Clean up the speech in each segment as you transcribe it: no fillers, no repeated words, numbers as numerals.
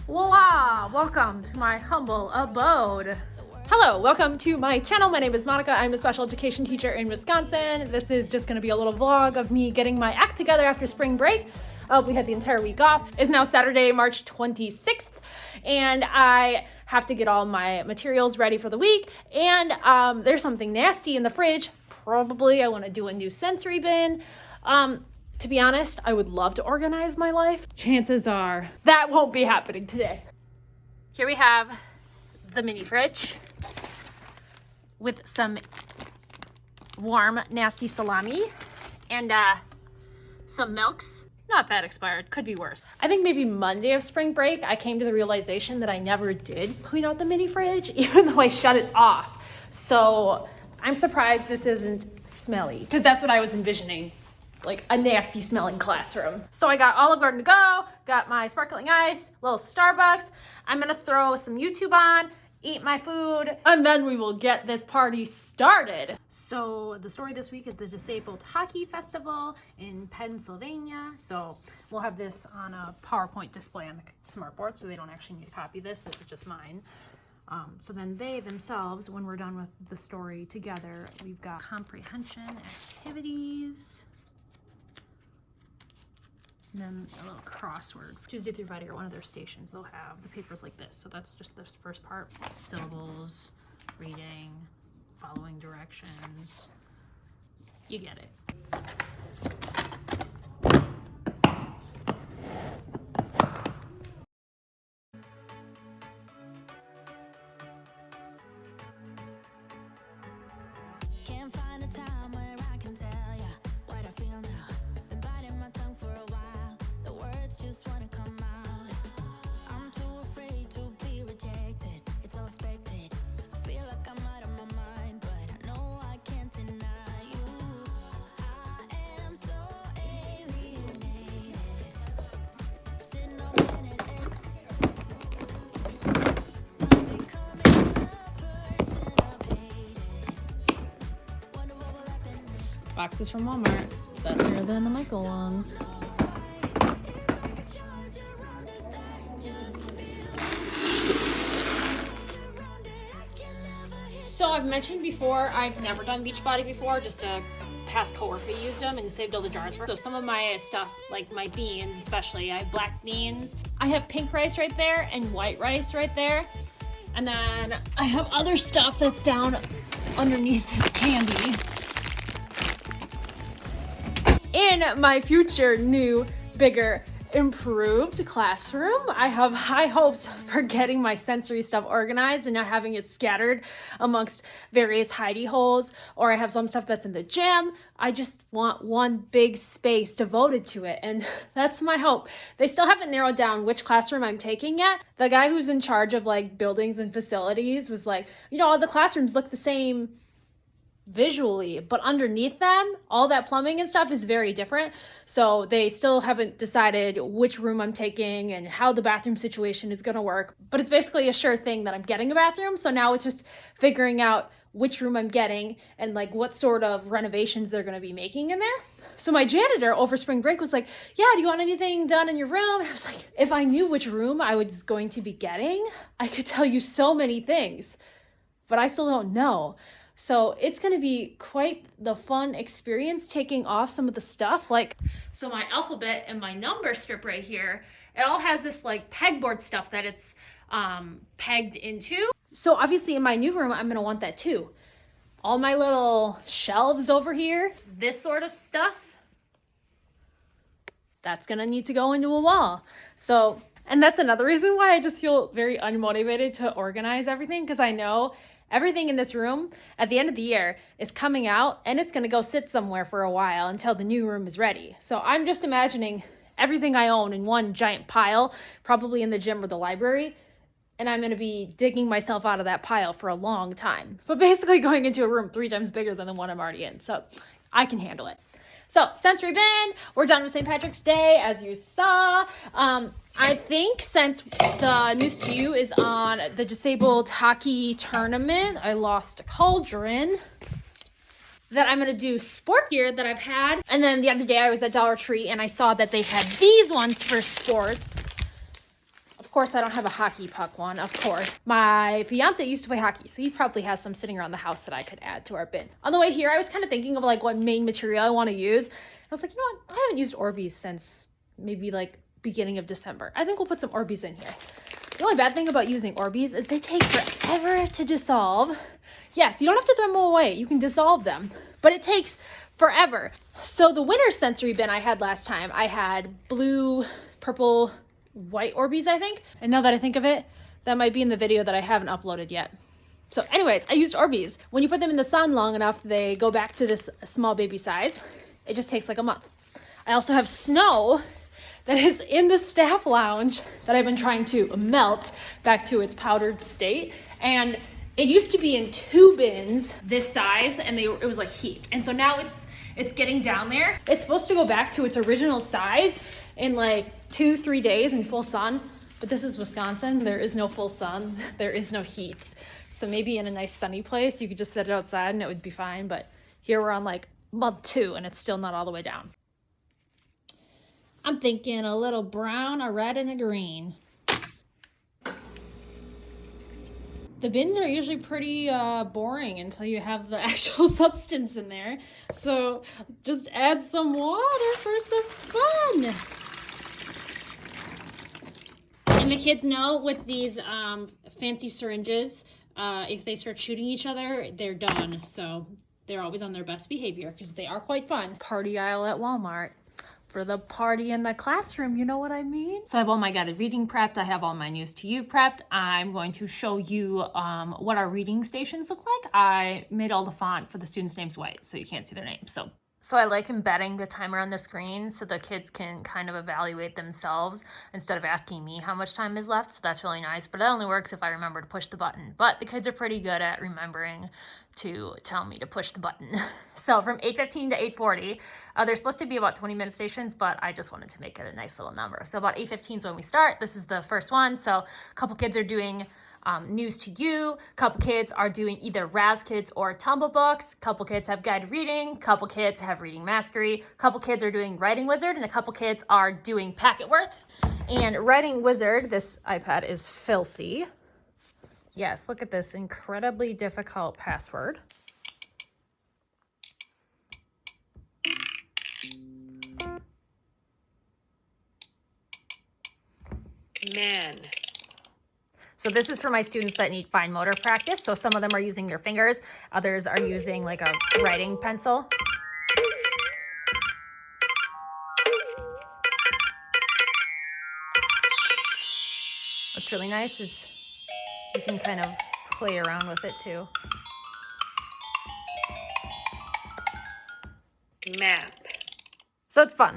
Voila! Welcome to my humble abode. Hello, welcome to my channel. My name is Monica. I'm a special education teacher in Wisconsin. This is just gonna be a little vlog of me getting my act together after spring break. We had the entire week off. It's now Saturday, March 26th, and I have to get all my materials ready for the week. And there's something nasty in the fridge. Probably I wanna do a new sensory bin. To be honest, I would love to organize my life. Chances are that won't be happening today. Here we have the mini fridge with some warm, nasty salami and some milks. Not that expired, could be worse. I think maybe Monday of spring break, I came to the realization that I never did clean out the mini fridge, even though I shut it off. So I'm surprised this isn't smelly, because that's what I was envisioning. Like a nasty smelling classroom. So I got Olive Garden to go, got my sparkling ice, little Starbucks. I'm gonna throw some YouTube on, eat my food, and then we will get this party started. So the story this week is the Disabled Hockey Festival in Pennsylvania. So we'll have this on a PowerPoint display on the smartboard, so they don't actually need to copy this. This is just mine. So then they themselves, when we're done with the story together, we've got comprehension activities, and then a little crossword. Tuesday through Friday or one of their stations, they'll have the papers like this. So that's just the first part. Syllables, reading, following directions. You get it. Can't find a time where I can tell ya what I feel now. Been biting my tongue for a while. The words just wanna come out. I'm too afraid to be rejected. It's so expected. I feel like I'm out of my mind, but I know I can't deny you. I am so alienated. Sitting on planet X. I'm becoming the person I've hated. Wonder what will happen next. Boxes from Walmart. Better than the Michael ones. So I've mentioned before, I've never done Beachbody before, just a past coworker used them and saved all the jars for. So some of my stuff, like my beans especially, I have black beans. I have pink rice right there and white rice right there. And then I have other stuff that's down underneath this candy. In my future new, bigger, improved classroom, I have high hopes for getting my sensory stuff organized and not having it scattered amongst various hidey holes, or I have some stuff that's in the gym. I just want one big space devoted to it, and that's my hope. They still haven't narrowed down which classroom I'm taking yet. The guy who's in charge of like buildings and facilities was like, all the classrooms look the same visually, but underneath them, all that plumbing and stuff is very different. So they still haven't decided which room I'm taking and how the bathroom situation is going to work. But it's basically a sure thing that I'm getting a bathroom. So now it's just figuring out which room I'm getting and like what sort of renovations they're going to be making in there. So my janitor over spring break was like, yeah, do you want anything done in your room? And I was like, if I knew which room I was going to be getting, I could tell you so many things, but I still don't know. So it's going to be quite the fun experience taking off some of the stuff. So my alphabet and my number strip right here, it all has this like pegboard stuff that it's pegged into. So obviously in my new room, I'm going to want that too. All my little shelves over here, this sort of stuff, that's going to need to go into a wall. So, and that's another reason why I just feel very unmotivated to organize everything, because I know everything in this room at the end of the year is coming out and it's going to go sit somewhere for a while until the new room is ready. So I'm just imagining everything I own in one giant pile, probably in the gym or the library, and I'm going to be digging myself out of that pile for a long time. But basically going into a room 3 times bigger than the one I'm already in. So I can handle it. So sensory bin, we're done with St. Patrick's Day, as you saw. I think since the News to You is on the disabled hockey tournament, I lost a cauldron, that I'm going to do sport gear that I've had. And then the other day I was at Dollar Tree and I saw that they had these ones for sports. Of Of course, I don't have a hockey puck one, of course. My fiance used to play hockey, so he probably has some sitting around the house that I could add to our bin. On the way here, I was kind of thinking of like what main material I want to use. I was like, you know what? I haven't used Orbeez since maybe like beginning of December. I think we'll put some Orbeez in here. The only bad thing about using Orbeez is they take forever to dissolve. Yes, you don't have to throw them away. You can dissolve them, but it takes forever. So the winter sensory bin I had last time, I had blue, purple, white Orbeez, I think. And now that I think of it, that might be in the video that I haven't uploaded yet. So anyways, I used Orbeez. When you put them in the sun long enough, they go back to this small baby size. It just takes like a month. I also have Snow that is in the staff lounge that I've been trying to melt back to its powdered state. And it used to be in 2 bins this size, and it was like heaped. And so now it's getting down there. It's supposed to go back to its original size in like 2-3 days in full sun. But this is Wisconsin. There is no full sun. There is no heat. So maybe in a nice sunny place, you could just set it outside and it would be fine. But here we're on like month 2 and it's still not all the way down. I'm thinking a little brown, a red, and a green. The bins are usually pretty boring until you have the actual substance in there. So just add some water for some fun. And the kids know with these fancy syringes, if they start shooting each other, they're done. So they're always on their best behavior because they are quite fun. Party aisle at Walmart. For the party in the classroom, you know what I mean? So I have all my guided reading prepped. I have all my news to you prepped. I'm going to show you what our reading stations look like. I made all the font for the students' names white, so you can't see their names. So I like embedding the timer on the screen so the kids can kind of evaluate themselves instead of asking me how much time is left. So that's really nice, but it only works if I remember to push the button. But the kids are pretty good at remembering to tell me to push the button. So from 8:15 to 8:40, there's supposed to be about 20-minute stations, but I just wanted to make it a nice little number. So about 8:15 is when we start. This is the first one. So a couple kids are doing news to you. A couple kids are doing either Raz Kids or Tumble Books. A couple kids have guided reading. A couple kids have reading mastery. A couple kids are doing Writing Wizard, and a couple kids are doing Packet Worth. And Writing Wizard, this iPad is filthy. Yes, look at this incredibly difficult password. Man. So this is for my students that need fine motor practice. So some of them are using their fingers. Others are using like a writing pencil. What's really nice is you can kind of play around with it too. Map. So it's fun.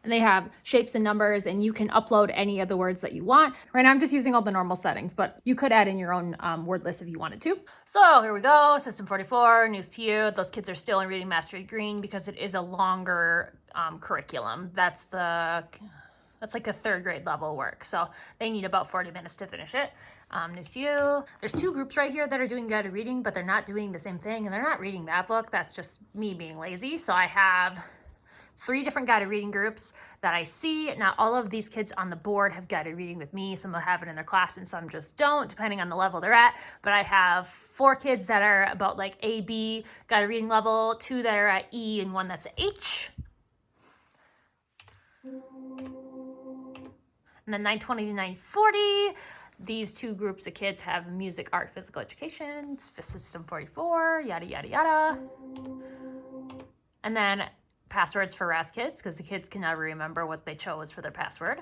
And they have shapes and numbers, and you can upload any of the words that you want. Right now I'm just using all the normal settings, but you could add in your own word list if you wanted to. So here we go, System 44, news to you. Those kids are still in Reading Mastery Green because it is a longer curriculum. That's like a 3rd grade level work. So they need about 40 minutes to finish it. News to you. There's 2 groups right here that are doing guided reading, but they're not doing the same thing, and they're not reading that book. That's just me being lazy. So I have 3 different guided reading groups that I see. Now, all of these kids on the board have guided reading with me. Some will have it in their class and some just don't, depending on the level they're at. But I have 4 kids that are about like A, B guided reading level, 2 that are at E, and 1 that's at H. And then 920 to 940, these 2 groups of kids have music, art, physical education, System 44, yada, yada, yada. And then passwords for Raz Kids, because the kids can never remember what they chose for their password.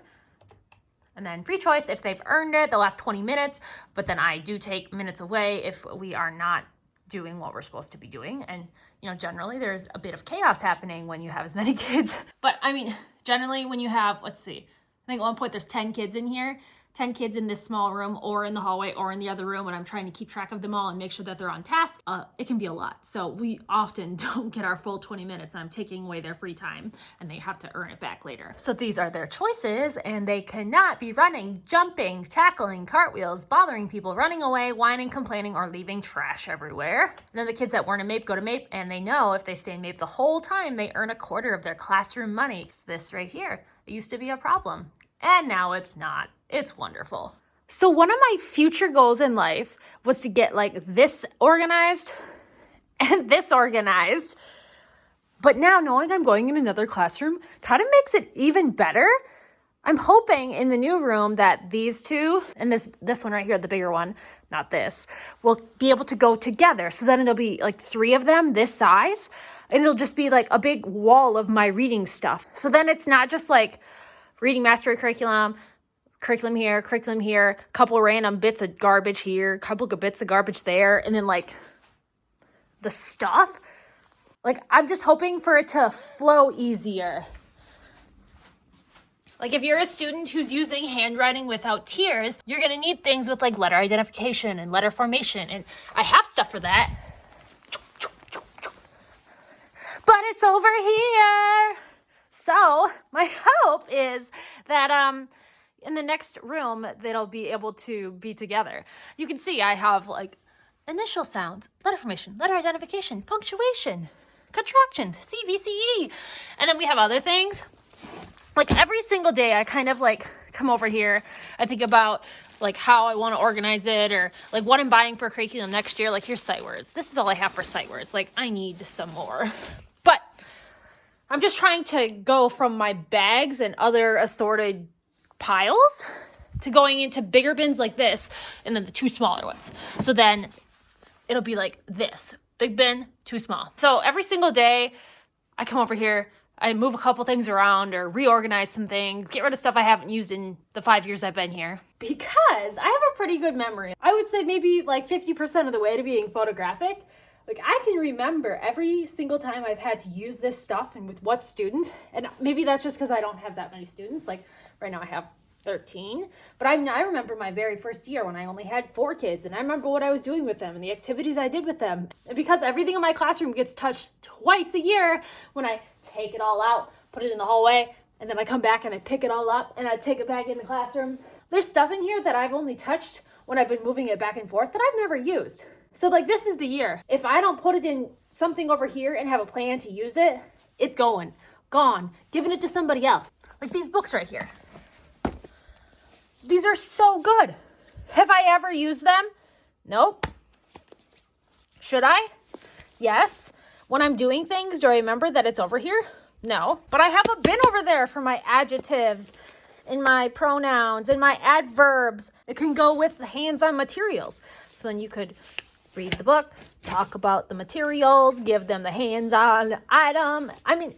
And then free choice, if they've earned it, the last 20 minutes, but then I do take minutes away if we are not doing what we're supposed to be doing. And, you know, generally there's a bit of chaos happening when you have as many kids. But I mean, generally when you have, let's see, I think at one point there's 10 kids in here, 10 kids in this small room or in the hallway or in the other room, and I'm trying to keep track of them all and make sure that they're on task. It can be a lot. So we often don't get our full 20 minutes and I'm taking away their free time and they have to earn it back later. So these are their choices, and they cannot be running, jumping, tackling, cartwheels, bothering people, running away, whining, complaining, or leaving trash everywhere. And then the kids that weren't in MAPE go to MAPE, and they know if they stay in MAPE the whole time, they earn a quarter of their classroom money. It's this right here. It used to be a problem, and now it's not. It's wonderful. So one of my future goals in life was to get like this organized and this organized. But now knowing I'm going in another classroom kind of makes it even better. I'm hoping in the new room that these two and this one right here, the bigger one, not this, will be able to go together. So then it'll be like 3 of them this size, and it'll just be like a big wall of my reading stuff. So then it's not just like reading mastery curriculum here, a couple random bits of garbage here, a couple of bits of garbage there, and then like the stuff. Like, I'm just hoping for it to flow easier. Like, if you're a student who's using handwriting without tiers, you're going to need things with, like, letter identification and letter formation. And I have stuff for that. But it's over here. So, my hope is that in the next room, they'll be able to be together. You can see I have, like, initial sounds, letter formation, letter identification, punctuation, contractions, CVCE. And then we have other things. Like every single day I kind of like come over here. I think about like how I want to organize it or like what I'm buying for curriculum next year. Like here's sight words. This is all I have for sight words. Like I need some more. But I'm just trying to go from my bags and other assorted piles to going into bigger bins like this and then the 2 smaller ones. So then it'll be like this. Big bin, 2 small. So every single day I come over here, I move a couple things around or reorganize some things, get rid of stuff I haven't used in the 5 years I've been here. Because I have a pretty good memory. I would say maybe like 50% of the way to being photographic. Like I can remember every single time I've had to use this stuff and with what student. And maybe that's just because I don't have that many students. Like right now I have 13, but I remember my very first year when I only had 4 kids, and I remember what I was doing with them and the activities I did with them. And because everything in my classroom gets touched twice a year, when I take it all out, put it in the hallway, and then I come back and I pick it all up and I take it back in the classroom, there's stuff in here that I've only touched when I've been moving it back and forth that I've never used. So like this is the year. If I don't put it in something over here and have a plan to use it, it's gone, giving it to somebody else. Like these books right here. These are so good. Have I ever used them? Nope. Should I? Yes. When I'm doing things, do I remember that it's over here? No. But I have a bin over there for my adjectives and my pronouns and my adverbs. It can go with the hands-on materials. So then you could read the book, talk about the materials, give them the hands-on item. I mean,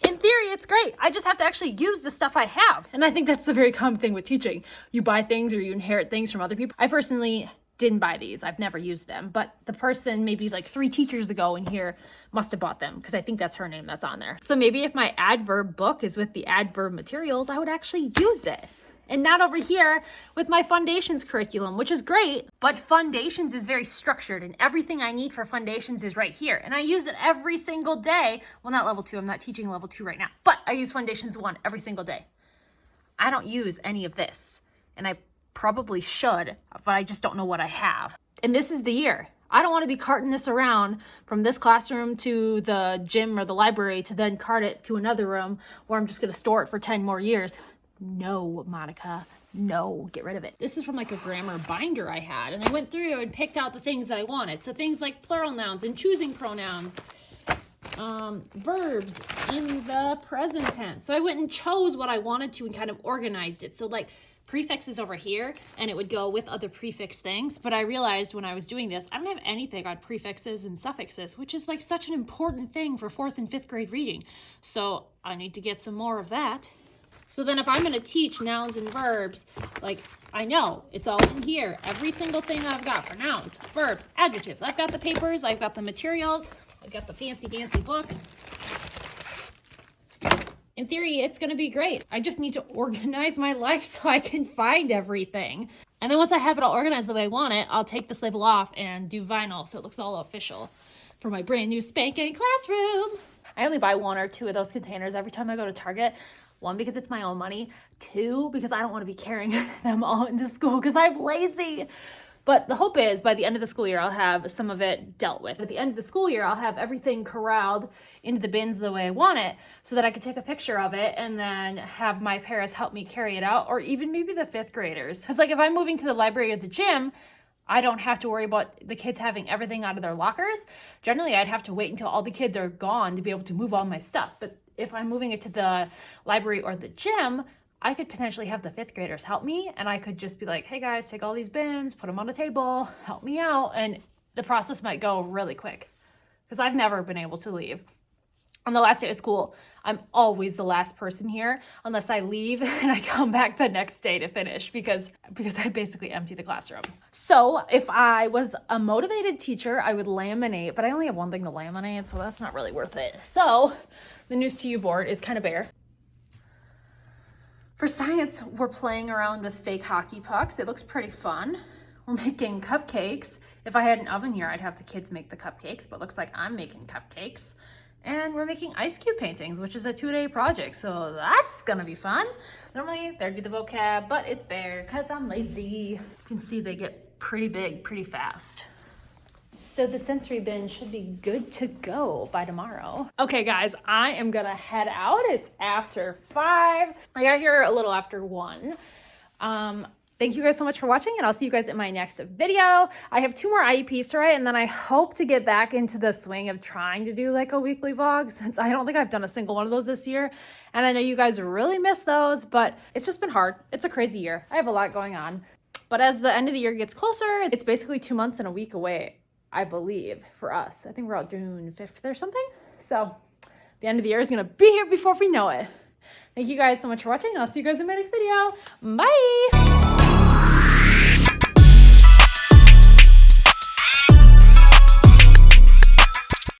in theory, it's great. I just have to actually use the stuff I have. And I think that's the very common thing with teaching. You buy things or you inherit things from other people. I personally didn't buy these. I've never used them. But the person maybe like 3 teachers ago in here must have bought them because I think that's her name that's on there. So maybe if my adverb book is with the adverb materials, I would actually use it. And not over here with my foundations curriculum, which is great, but foundations is very structured and everything I need for foundations is right here. And I use it every single day. Well, not level 2, I'm not teaching level 2 right now, but I use foundations 1 every single day. I don't use any of this and I probably should, but I just don't know what I have. And this is the year. I don't want to be carting this around from this classroom to the gym or the library to then cart it to another room where I'm just going to store it for 10 more years. No, Monica, no, get rid of it. This is from like a grammar binder I had, and I went through and picked out the things that I wanted. So things like plural nouns and choosing pronouns, verbs in the present tense. So I went and chose what I wanted to and kind of organized it. So like prefixes over here, and it would go with other prefix things. But I realized when I was doing this, I don't have anything on prefixes and suffixes, which is like such an important thing for 4th and 5th grade reading. So I need to get some more of that. So then if I'm going to teach nouns and verbs, like I know it's all in here. Every single thing I've got for nouns, verbs, adjectives. I've got the papers, I've got the materials, I've got the fancy books. In theory, it's going to be great. I just need to organize my life so I can find everything. And then once I have it all organized the way I want it, I'll take this label off and do vinyl so it looks all official for my brand new spanking classroom. I only buy 1 or 2 of those containers every time I go to Target. 1, because it's my own money. 2, because I don't want to be carrying them all into school because I'm lazy. But the hope is by the end of the school year, I'll have some of it dealt with. At the end of the school year, I'll have everything corralled into the bins the way I want it so that I could take a picture of it and then have my paras help me carry it out, or even maybe the 5th graders. Because like if I'm moving to the library or the gym, I don't have to worry about the kids having everything out of their lockers. Generally, I'd have to wait until all the kids are gone to be able to move all my stuff. But if I'm moving it to the library or the gym, I could potentially have the 5th graders help me, and I could just be like, hey guys, take all these bins, put them on a table, help me out, and the process might go really quick because I've never been able to leave. On the last day of school, I'm always the last person here unless I leave and I come back the next day to finish because I basically empty the classroom. So if I was a motivated teacher, I would laminate, but I only have one thing to laminate, so that's not really worth it. So the News to You board is kind of bare. For science, we're playing around with fake hockey pucks. It looks pretty fun. We're making cupcakes. If I had an oven here, I'd have the kids make the cupcakes, but it looks like I'm making cupcakes. And we're making ice cube paintings, which is a 2-day project, so that's gonna be fun. Normally, there'd be the vocab, but it's bare because I'm lazy. You can see they get pretty big pretty fast. So the sensory bin should be good to go by tomorrow. Okay guys, I am gonna head out. It's after 5. I got here a little after 1. Thank you guys so much for watching, and I'll see you guys in my next video. I have 2 more IEPs to write, and then I hope to get back into the swing of trying to do like a weekly vlog, since I don't think I've done a single one of those this year. And I know you guys really miss those, but it's just been hard. It's a crazy year. I have a lot going on. But as the end of the year gets closer, it's basically 2 months and a week away, I believe, for us. I think we're out June 5th or something. So the end of the year is gonna be here before we know it. Thank you guys so much for watching, and I'll see you guys in my next video. Bye!